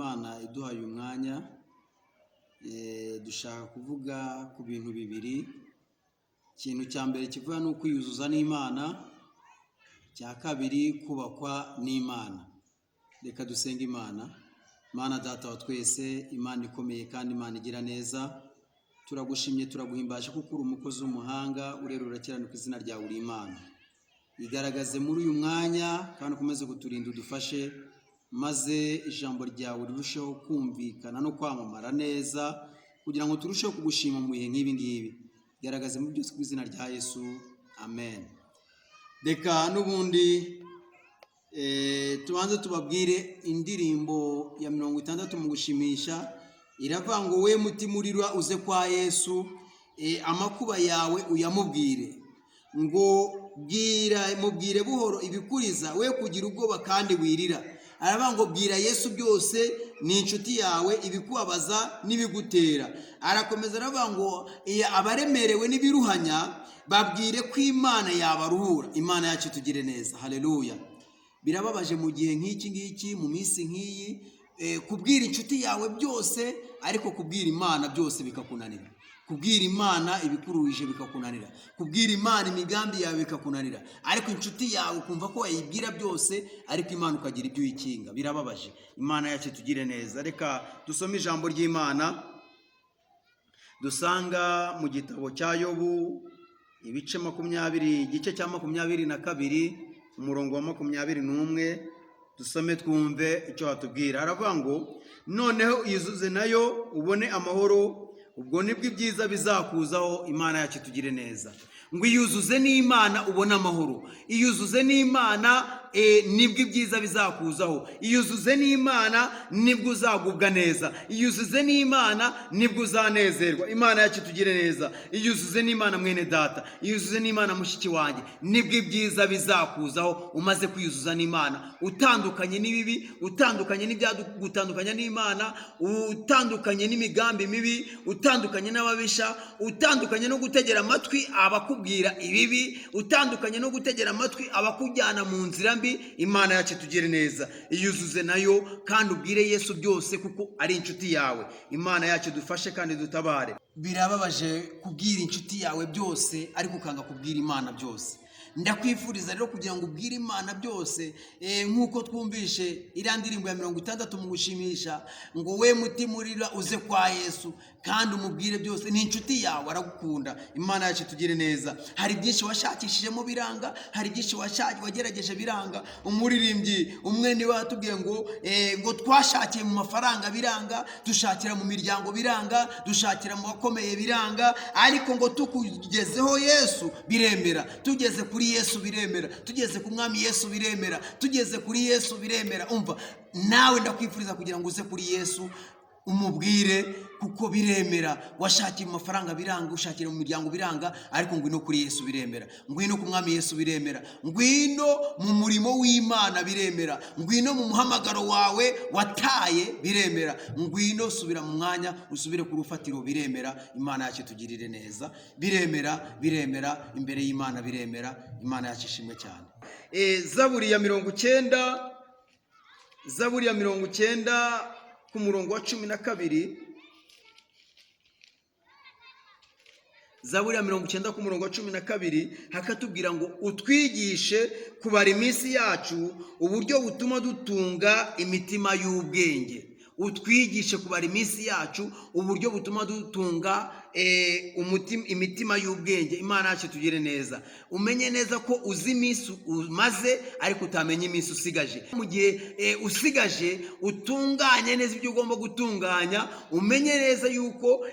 Imana iduhaye umwanya dushaka kuvuga ku bintu bibiri. Ikintu cya mbere kivuga ni ukwiyuzuza n'Imana, cya kabiri kubakwa n'Imana. Reka dusenge Imana. Mana Data wa twese, Imana ikomeye kandi Imana igira neza, turagushimye turaguhimbaje kuko uri umukozi w'umuhanga, urera urakiranuka, izina ryawe uri Imana. Igaragaze muri uyu mwanya kandi ukomeze kuturinda, udufashe maze ijambo ryawe rirusheho kumvikana no kwamamara neza, kugira ngo turusheho kugushima mu bihe nk'ibi ngibi. Igaragaze muri byose ku izina rya Yesu, amen. Reka n'ubundi tubanze tubabwire indirimbo ya 60 mu gushimisha. Iravuga ngo we mutima urirwa uze kwa Yesu, amakuba yawe uyamubwire, ngo mubwire buhoro ibikuriza, we kugira ubwoba kandi wirira. Aravuga ngo bwira Yesu byose, ni inshuti yawe, ibikubabaza n'ibigutera. Arakomeza aravuga ngo abaremerewe n'ibiruhanya babwire ko Imana yabaruhura. Imana yacu tugire neza, haleluya. Birababaje mu gihe nk'iki ngiki, mu minsi nk'iyi, kubwira inshuti yawe byose, ariko kubwira Imana byose bikakunanira. Kubwira Imana ibikuruje bikakunanira, kubwira Imana imigambi yawe bikakunanira, ariko inshuti yawe ukumva ko wayibwira byose, ariko Imana ukagira ibyo uyikinga. Birababaje. Imana yacu tugire neza. Reka dusome ijambo ry'Imana dusanga mu gitabo cya Yobu, ibice 20, igice cya 22 umurongo wa 21. Dusome twumve icyo hatubwira. Aravuga ngo noneho izuze nayo ubone amahoro, ubwo nibwo ibyiza bizakuzaho. Imana yacu tugire neza. Ngo iyuzuze n'Imana ubone amahoro, iyuzuze n'Imana nibwo ibyiza bizakuzaho, iyuzuze n'Imana nibwo uzagubwa neza, iyuzuze n'Imana nibwo uzanezerwa. Imana yacu tugire neza. Iyuzuze n'Imana mwene data, iyuzuze n'Imana mushiki wanjye, nibwo ibyiza bizakuzaho umaze kwiyuzuza n'Imana, utandukanye n'ibibi, utandukanye n'ibyagutandukanya n'Imana, utandukanye n'imigambi mibi, utandukanye n'ababisha, utandukanye no gutegera amatwi abakubwira ibibi, utandukanye no gutegera amatwi abakujyana mu nzira mbi. Imana yacu tugire neza. Iyuzuze nayo kandi ubwire Yesu byose kuko ari inshuti yawe. Imana yacu dufashe kandi dutabare. Birababaje kubwira inshuti yawe byose, ariko ukanga kubwira Imana byose. Ndakwifuriza rero kugira ngo ubwire Imana byose, nk'uko twumvishe iriya ndirimbo ya 60 mu gushimisha, ngo we mutima urirwa uze kwa Yesu kandi umubwire byose, ni inshuti yawe, aragukunda. Imana yacu tugire neza. Hari byinshi washakishijemo biranga, hari byinshi wagerageje biranga. Umuririmbyi umwe niwe watubwiye ngo twashakiye mu mafaranga biranga, dushakira mu miryango biranga, dushakira mu bakomeye biranga, ariko ngo tukugezeho Yesu biremera. Tugeze kuri Yesu biremera, tugeze ku mwami Yesu biremera, tugeze kuri Yesu biremera. Umva, nawe ndakwifuriza kugira ngo uze kuri Yesu umubwire kuko biremera. Washakiye mu mafaranga biranga, ushakira mu miryango biranga, ariko ngwino kuri Yesu biremera, ngwino ku mwami Yesu biremera, ngwino mu murimo w'Imana biremera, ngwino mu muhamagaro wawe wataye biremera, ngwino subira mu mwanya, usubire ku rufatiro biremera. Imana yacu tugirire neza. Biremera, biremera imbere y'Imana biremera. Imana yacu ishimwe cyane. Zaburi ya 90, Zaburi ya 90 ku murongo wa 12, Zaburi ya 90 ku murongo wa 12 hakatubwira ngo utwigishe kubara iminsi yacu, uburyo butuma dutunga imitima y'ubwenge. Utwigishe kubara iminsi yacu, uburyo butuma dutunga imitima y'ubwenge. Imana yacu tugire neza. Umenye neza ko uzi iminsi umaze, ariko utamenye iminsi usigaje. Mu gihe usigaje utunganye neza ibyo ugomba gutunganya, umenye neza yuko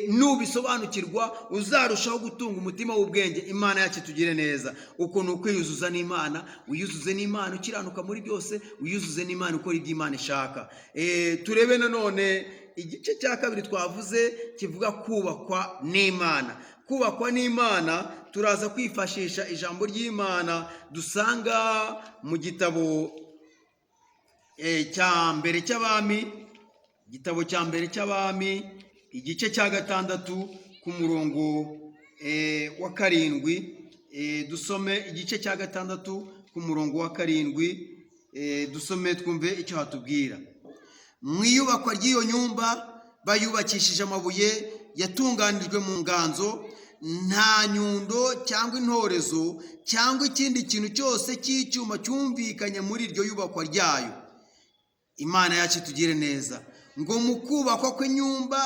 nubisobanukirwa uzarushaho gutunga umutima w'ubwenge. Imana yacu tugire neza. Uko ni ukwiyuzuza n'Imana. Uyuzuze n'Imana ukiranuka muri byose, uyuzuze n'Imana ukora ibyo Imana ishaka. Turebe nanone igice cya 2 twavuze kivuga kubakwa n'Imana. Kubakwa n'Imana turaza kwifashisha ijambo ry'Imana dusanga mu gitabo cya mbere cy'Abami, igitabo cya mbere cy'Abami, igice cya 6 ku murongo wa 7. Dusome igice cya 6 ku murongo wa 7. Dusome twumve icyo hatubwira. mu iyubakwa ry'iyo nyumba bayubakishije amabuye yatunganijwe mu nganzo, nta nyundo cyangwa intorezo cyangwa ikindi kintu cyose cy'icyuma cyumvikanye muri iryo yubakwa ryayo. Imana yacu itugire neza. Ngo mu kubakwa kw'inyumba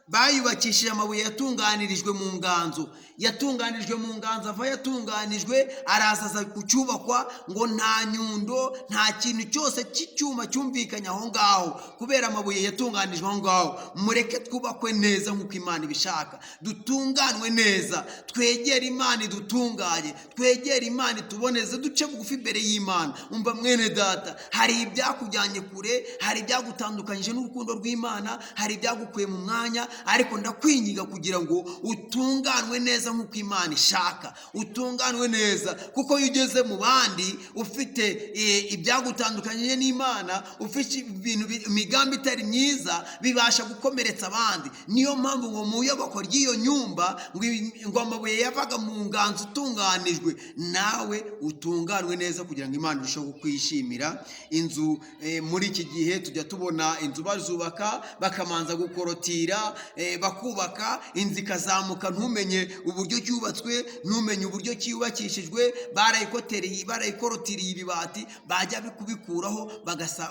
bayubakishije amabuye yatunganirijwe mu nganzo. Yatunganirijwe mu nganzo, ava yatunganijwe arazaza kucyubakwa, ngo nta nyundo nta kintu cyose cy'icyuma cyumvikanye aho ngaho, kubera amabuye yatunganijwe aho ngaho. Mureke twubakwe neza nk'uko Imana ibishaka, dutunganwe neza, twegere Imana idutunganye, twegere Imana ituboneze, duce bugufi imbere y'Imana. Umva mwene data, hari ibyakujyanye kure, hari ibyagutandukanyije n'urukundo rw'Imana, hari ibyagukuye mu mwanya, ariko ndakwinginga kugira ngo utunganwe neza nk'uko Imana ishaka, utunganwe neza, kuko iyo ugeze mu bandi ufite ibyagutandukanyije n'Imana, ufite imigambi itari myiza, bibasha gukomeretsa abandi. Niyo mpamvu ngo mu iyubakwa ry'iyo nyumba ngo amabuye yavaga mu nganzo utunganijwe, nawe utunganwe neza kugira ngo Imana irusheho kukwishimira. Inzu muri iki gihe tujya tubona inzu bazubaka bakamanza gukorotira, bakubaka inzu ikazamuka, ntumenye uburyo cyubatswe, ntumenye uburyo cyubakishijwe, barayikorotiriye ibibati, bajya kubikuraho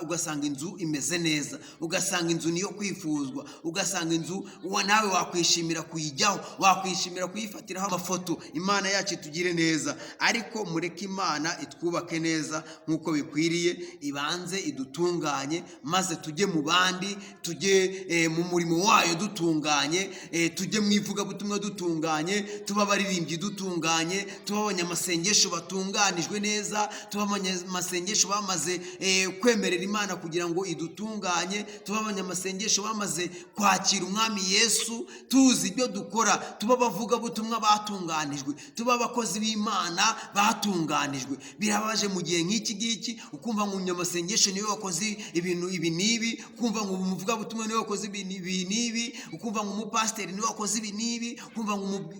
ugasanga inzu imeze neza, ugasanga inzu niyo kwifuzwa, ugasanga inzu nawe wakwishimira kuyijyaho, wakwishimira kuyifatiraho amafoto. Imana yacu itugire neza, ariko mureke Imana itwubake neza nk'uko bikwiriye, ibanze idutunganye, maze tujye mu bandi, tujye mu murimo wayo dutunganye, tujye mu ivugabutumwa dutunganye, tuba abaririmbyi dutunganye, tuba abanyamasengesho batunganijwe neza, tuba abanyamasengesho bamaze kwemerera Imana kugira ngo idutunganye, tuba abanyamasengesho bamaze kwakira Umwami Yesu, tuzi ibyo dukora, tuba abavugabutumwa batunganijwe, tuba abakozi b'Imana batunganijwe. Birabaje mu gihe nk'iki ngiki ukumva ngo umunyamasengesho niwe wakoze ibintu ibi n'ibi, ukumva ngo umuvugabutumwa niwe wakoze ibi n'ibi, ukumva ngo umupasiteri niwe wakoze ibi n'ibi, ukumva ngo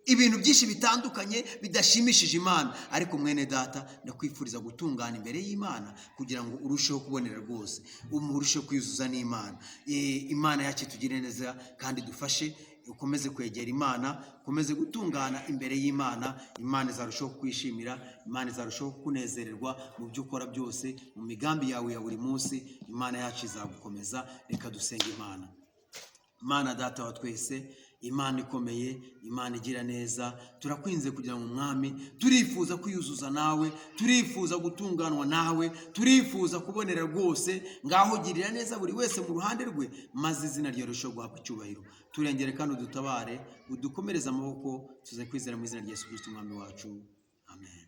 ibintu byinshi bitandukanye bidashimishije Imana. Ariko mwene data, ndakwifuriza gutungana imbere y'Imana kugira ngo urusheho kubonera rwose, urusheho kwiyuzuza n'Imana. Imana yacu itugire neza kandi dufashe, ukomeze kwegera Imana, ukomeze gutungana imbere y'Imana. Imana izarushaho kwishimira, Imana izarushaho kunezererwa mu byo ukora byose, mu migambi yawe ya buri munsi. Imana yacu izagukomeza. Reka dusenge Imana. Imana data wa twese, Imana ikomeye, Imana igira neza, turakwinze kugira ngo Mwami, turifuza kwiyuzuza nawe, turifuza gutunganwa nawe, turifuza kubonera rwose. Ngaho girira neza buri wese mu ruhande rwe, maze izina ryawe rirusheho guhabwa icyubahiro. Turengere kandi udutabare, udukomereze amaboko, tuze kwizera mu izina rya Yesu Kristo Umwami wacu. Amen.